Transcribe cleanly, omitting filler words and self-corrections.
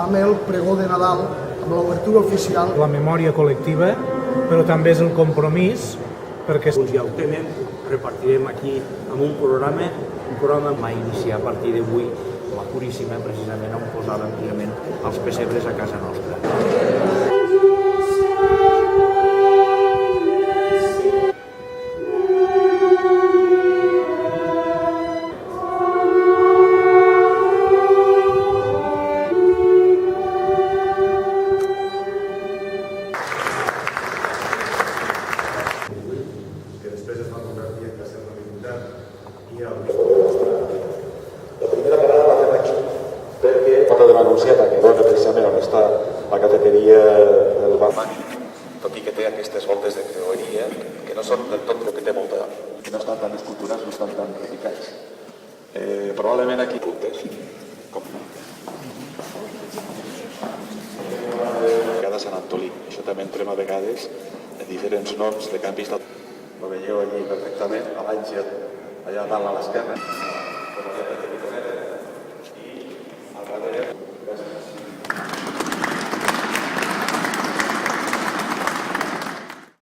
amb el pregó de Nadal, amb l'obertura oficial. La memòria col·lectiva, però també és el compromís, perquè ja ho tenen, repartirem aquí amb un programa va iniciar a partir d'avui la Puríssima, precisament on posàvem els pessebres a casa nostra. Que després es va convertir en casa de la dignitat i el... La primera parada la fem aquí, perquè falta de l'anunciat que dona precisament on està la cafeteria del bar, tot i que té aquestes voltes de creueria que no són del tot el que té volta, que no estan tan esculturats, no estan tan repicats. Probablement aquí puntes, com cada Sant Antolí. Això també entrem a vegades en diferents noms de canvis. Ho veieu allí perfectament, a l'Àngel, allà dalt a l'esquerra.